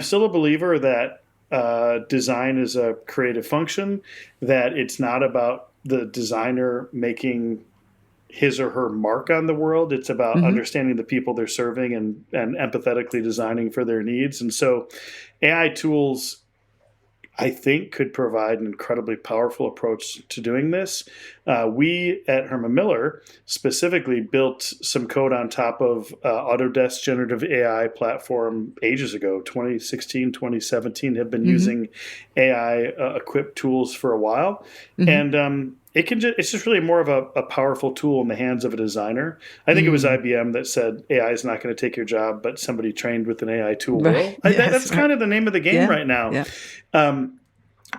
still a believer that design is a creative function, that it's not about the designer making his or her mark on the world. It's about understanding the people they're serving and empathetically designing for their needs. And so AI tools, I think, could provide an incredibly powerful approach to doing this. We at Herman Miller specifically built some code on top of Autodesk generative AI platform ages ago, 2016, 2017, have been using AI equipped tools for a while. And it's just really more of a powerful tool in the hands of a designer. I think it was IBM that said AI is not going to take your job, but somebody trained with an AI tool will. That's kind of the name of the game right now. Yeah.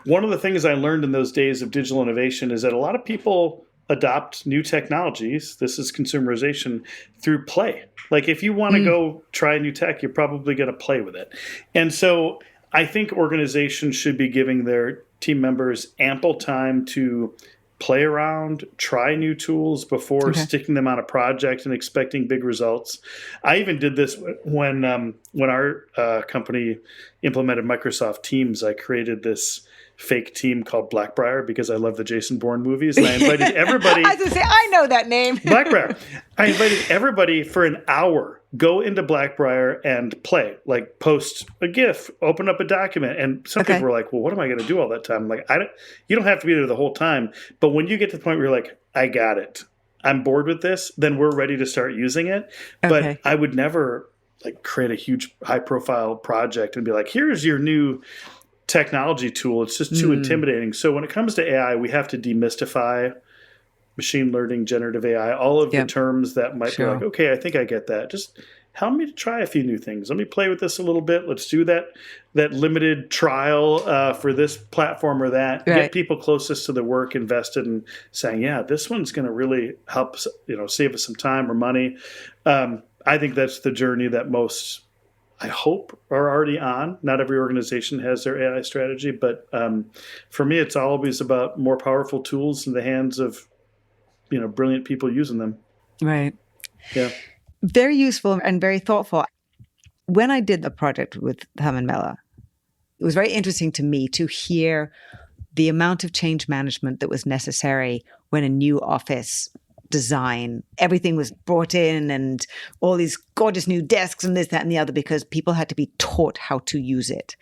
One of the things I learned in those days of digital innovation is that a lot of people adopt new technologies, this is consumerization, through play. Like if you want to go try new tech, you're probably going to play with it. And so I think organizations should be giving their team members ample time to play around, try new tools before sticking them on a project and expecting big results. I even did this when our company implemented Microsoft Teams. I created this fake team called Blackbriar because I love the Jason Bourne movies, and I invited everybody. I was going to say, I know that name. Blackbriar. I invited everybody for an hour. Go into Blackbriar and play, like post a GIF, open up a document. And some people were like, well, what am I going to do all that time? I'm like, you don't have to be there the whole time. But when you get to the point where you're like, I got it, I'm bored with this, then we're ready to start using it. But I would never like create a huge high profile project and be like, here's your new technology tool. It's just too intimidating. So when it comes to AI, we have to demystify machine learning, generative AI, all of the terms that might be like, okay, I think I get that. Just help me to try a few new things. Let me play with this a little bit. Let's do that limited trial for this platform or that. Get people closest to the work invested in saying, yeah, this one's going to really help, save us some time or money. I think that's the journey that most, I hope, are already on. Not every organization has their AI strategy, but for me, it's always about more powerful tools in the hands of brilliant people using them. Right. Yeah. Very useful and very thoughtful. When I did the project with Herman Miller, it was very interesting to me to hear the amount of change management that was necessary when a new office design, everything was brought in and all these gorgeous new desks and this, that, and the other, because people had to be taught how to use it.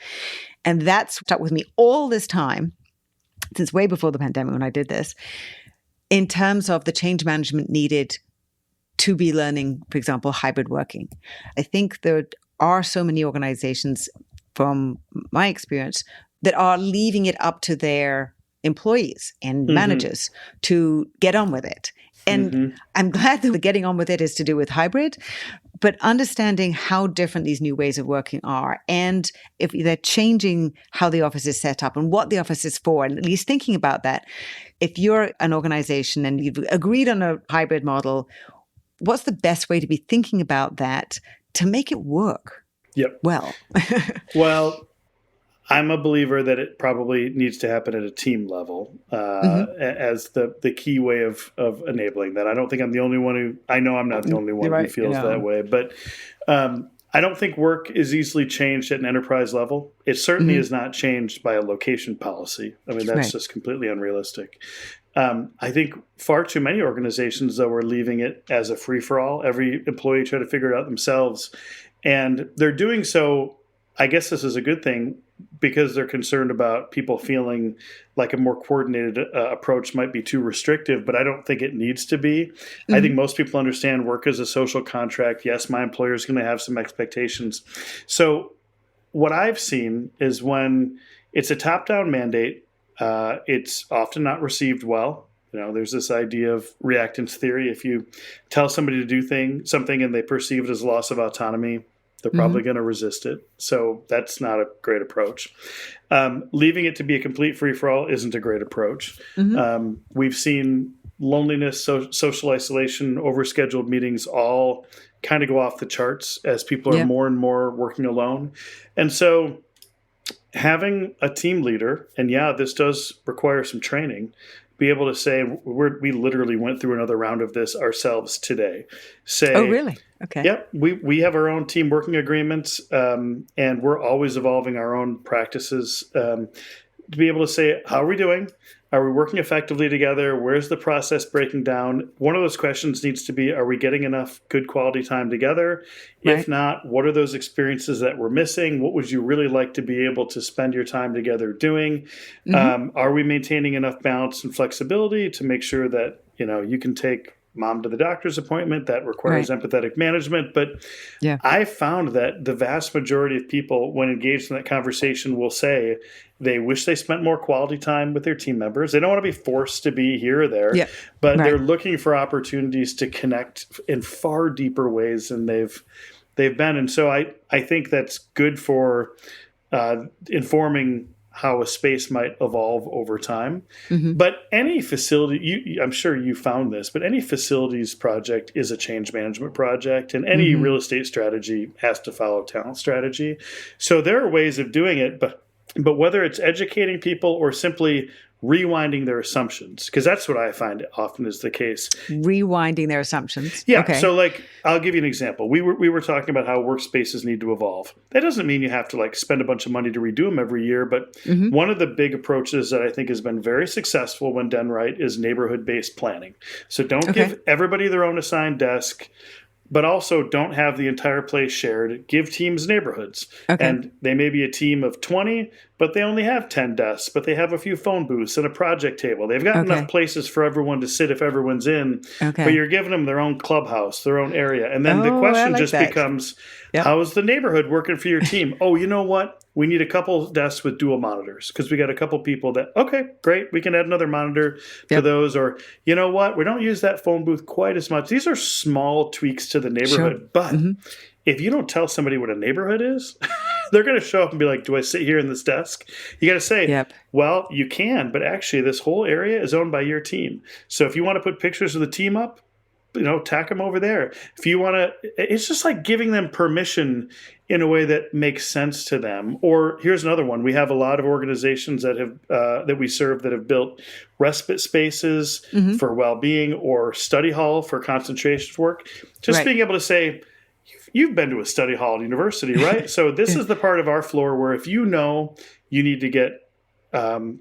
And that stuck with me all this time, since way before the pandemic when I did this, in terms of the change management needed to be learning, for example, hybrid working. I think there are so many organizations, from my experience, that are leaving it up to their employees and managers to get on with it. And I'm glad that the getting on with it is to do with hybrid, but understanding how different these new ways of working are, and if they're changing how the office is set up and what the office is for, and at least thinking about that. If you're an organization and you've agreed on a hybrid model, what's the best way to be thinking about that to make it work? Well, I'm a believer that it probably needs to happen at a team level as the key way of enabling that. I don't think I'm the only one I know I'm not the only one who feels that way. But I don't think work is easily changed at an enterprise level. It certainly is not changed by a location policy. I mean, that's just completely unrealistic. I think far too many organizations, though, are leaving it as a free-for-all. Every employee try to figure it out themselves. And they're doing so, I guess this is a good thing, because they're concerned about people feeling like a more coordinated approach might be too restrictive, but I don't think it needs to be. I think most people understand work as a social contract. Yes, my employer is going to have some expectations. So what I've seen is when it's a top-down mandate, it's often not received well. There's this idea of reactance theory. If you tell somebody to do something and they perceive it as loss of autonomy, they're probably going to resist it. So that's not a great approach. Leaving it to be a complete free-for-all isn't a great approach. We've seen loneliness, social isolation, overscheduled meetings all kind of go off the charts as people are more and more working alone. And so having a team leader, and this does require some training, be able to say, we literally went through another round of this ourselves today. Say, oh, really? Okay. Yep. We have our own team working agreements, and we're always evolving our own practices to be able to say, how are we doing? Are we working effectively together? Where's the process breaking down? One of those questions needs to be, are we getting enough good quality time together? Right. If not, what are those experiences that we're missing? What would you really like to be able to spend your time together doing? Are we maintaining enough balance and flexibility to make sure that, you can take mom to the doctor's appointment? That requires empathetic management. But I found that the vast majority of people, when engaged in that conversation, will say they wish they spent more quality time with their team members. They don't want to be forced to be here or there, but they're looking for opportunities to connect in far deeper ways than they've been. And so I think that's good for informing how a space might evolve over time. But any facility, I'm sure you found this, but any facilities project is a change management project, and any real estate strategy has to follow talent strategy. So there are ways of doing it, but whether it's educating people or simply rewinding their assumptions, because that's what I find often is the case. Rewinding their assumptions. Yeah. Okay. So I'll give you an example. We were talking about how workspaces need to evolve. That doesn't mean you have to spend a bunch of money to redo them every year. But one of the big approaches that I think has been very successful when done right is neighborhood-based planning. So don't give everybody their own assigned desk, but also don't have the entire place shared. Give teams neighborhoods. And they may be a team of 20, but they only have 10 desks, but they have a few phone booths and a project table. They've got enough places for everyone to sit if everyone's in, but you're giving them their own clubhouse, their own area. And then the question becomes, how's the neighborhood working for your team? Oh, you know what? We need a couple desks with dual monitors because we got a couple people that, great, we can add another monitor to those. Or, you know what? We don't use that phone booth quite as much. These are small tweaks to the neighborhood. But if you don't tell somebody what a neighborhood is, they're going to show up and be like, do I sit here in this desk? You got to say, well, you can, but actually this whole area is owned by your team. So if you want to put pictures of the team up, tack them over there. If you want to, it's just like giving them permission in a way that makes sense to them. Or here's another one. We have a lot of organizations that have that we serve that have built respite spaces for well-being or study hall for concentration work. Just being able to say, you've been to a study hall at university, right? So this is the part of our floor where if you need to get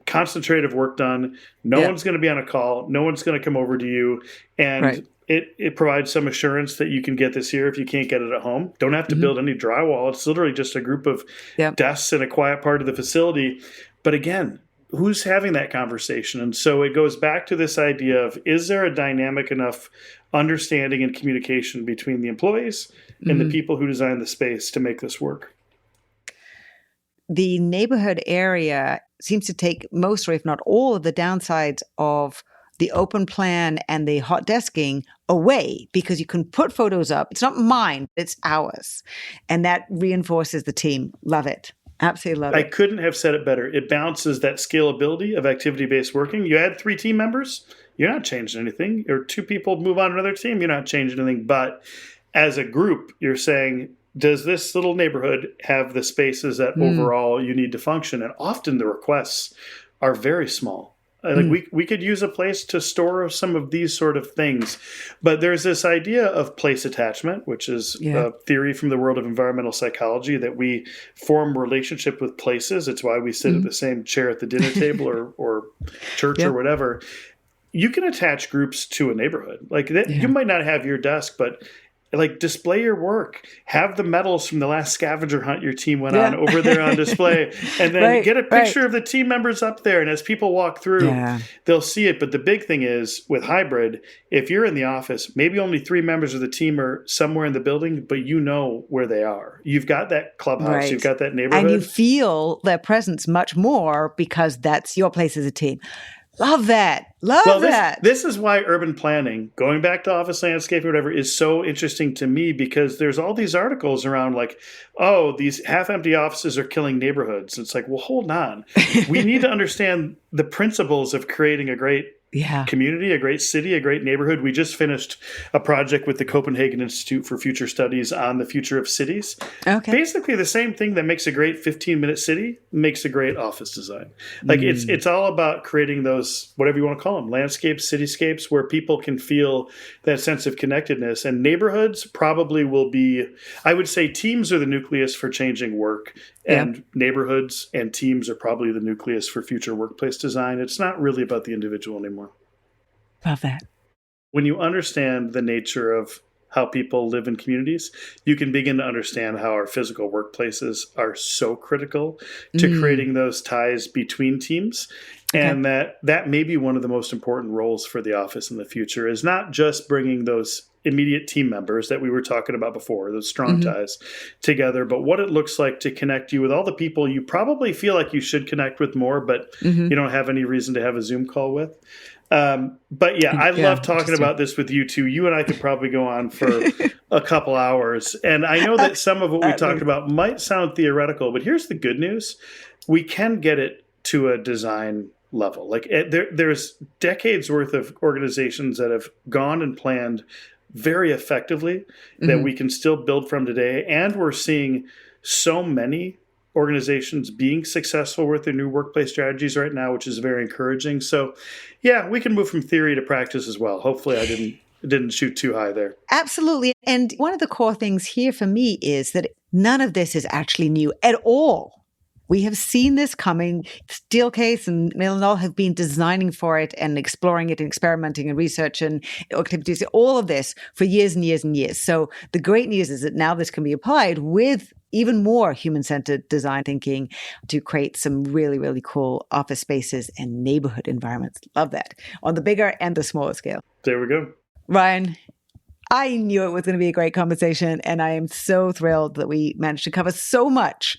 concentrative work done, no one's going to be on a call, no one's going to come over to you, and it provides some assurance that you can get this here if you can't get it at home. Don't have to build any drywall. It's literally just a group of desks in a quiet part of the facility. But again, who's having that conversation? And so it goes back to this idea of, is there a dynamic enough understanding and communication between the employees and the people who design the space to make this work? The neighborhood area seems to take most, or if not all, of the downsides of the open plan and the hot desking away, because you can put photos up. It's not mine, it's ours. And that reinforces the team. Love it. Absolutely love it. I couldn't have said it better. It balances that scalability of activity-based working. You add 3 team members, you're not changing anything. Or 2 people move on to another team, you're not changing anything. But as a group, you're saying, does this little neighborhood have the spaces that overall you need to function? And often the requests are very small. Like we could use a place to store some of these sort of things. But there's this idea of place attachment, which is a theory from the world of environmental psychology, that we form relationship with places. It's why we sit at the same chair at the dinner table or church or whatever. You can attach groups to a neighborhood. Like that, you might not have your desk, but display your work. Have the medals from the last scavenger hunt your team went on over there on display. And then get a picture of the team members up there. And as people walk through, they'll see it. But the big thing is, with hybrid, if you're in the office, maybe only 3 members of the team are somewhere in the building, but you know where they are. You've got that clubhouse. You've got that neighborhood. And you feel their presence much more because that's your place as a team. Love that. Love that. This is why urban planning, going back to office landscape or whatever, is so interesting to me, because there's all these articles around like, oh, these half-empty offices are killing neighborhoods. It's like, well, hold on. We need to understand the principles of creating a great community, a great city, a great neighborhood. We just finished a project with the Copenhagen Institute for Future Studies on the future of cities. Okay. Basically the same thing that makes a great 15-minute city makes a great office design. Like it's all about creating those, whatever you want to call them, landscapes, cityscapes, where people can feel that sense of connectedness. And neighborhoods probably will be, I would say teams are the nucleus for changing work. And neighborhoods and teams are probably the nucleus for future workplace design. It's not really about the individual anymore. Love that. When you understand the nature of how people live in communities, you can begin to understand how our physical workplaces are so critical to creating those ties between teams. Okay. And that may be one of the most important roles for the office in the future, is not just bringing those immediate team members that we were talking about before, those strong ties together, but what it looks like to connect you with all the people you probably feel like you should connect with more, but you don't have any reason to have a Zoom call with. But yeah, I love talking about this with you too. You and I could probably go on for a couple hours. And I know that some of what we talked about might sound theoretical, but here's the good news. We can get it to a design level. Like there's decades worth of organizations that have gone and planned very effectively that we can still build from today. And we're seeing so many organizations being successful with their new workplace strategies right now, which is very encouraging. So yeah, we can move from theory to practice as well. Hopefully I didn't shoot too high there. Absolutely. And one of the core things here for me is that none of this is actually new at all. We have seen this coming. Steelcase and MillerKnoll have been designing for it and exploring it and experimenting and research and activities, all of this for years and years and years. So the great news is that now this can be applied with even more human-centered design thinking to create some really, really cool office spaces and neighborhood environments. Love that. On the bigger and the smaller scale. There we go. Ryan, I knew it was going to be a great conversation, and I am so thrilled that we managed to cover so much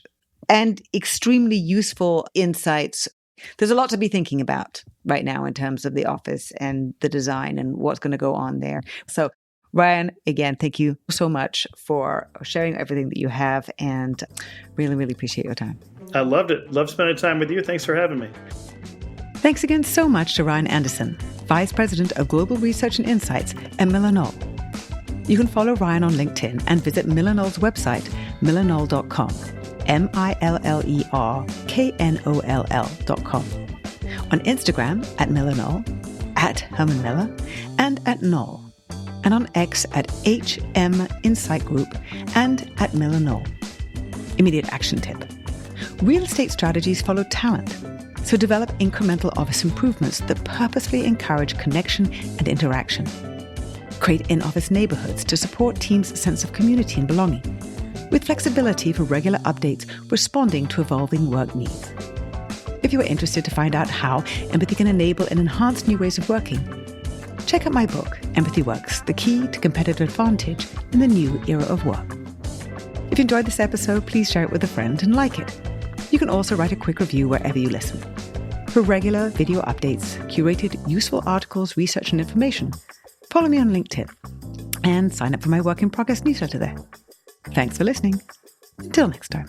and extremely useful insights. There's a lot to be thinking about right now in terms of the office and the design and what's going to go on there. So, Ryan, again, thank you so much for sharing everything that you have, and really, really appreciate your time. I loved it. Love spending time with you. Thanks for having me. Thanks again so much to Ryan Anderson, Vice President of Global Research and Insights at MillerKnoll. You can follow Ryan on LinkedIn and visit MillerKnoll's website, millerknoll.com. MillerKnoll.com. On Instagram at MillerKnoll, at Herman Miller, and at Knoll. And on X at HM Insight Group and at MillerKnoll. Immediate action tip. Real estate strategies follow talent, so develop incremental office improvements that purposefully encourage connection and interaction. Create in-office neighborhoods to support teams' sense of community and belonging, with flexibility for regular updates responding to evolving work needs. If you are interested to find out how empathy can enable and enhance new ways of working, check out my book, Empathy Works, The Key to Competitive Advantage in the New Era of Work. If you enjoyed this episode, please share it with a friend and like it. You can also write a quick review wherever you listen. For regular video updates, curated useful articles, research, and information, follow me on LinkedIn and sign up for my Work in Progress newsletter there. Thanks for listening. Until next time.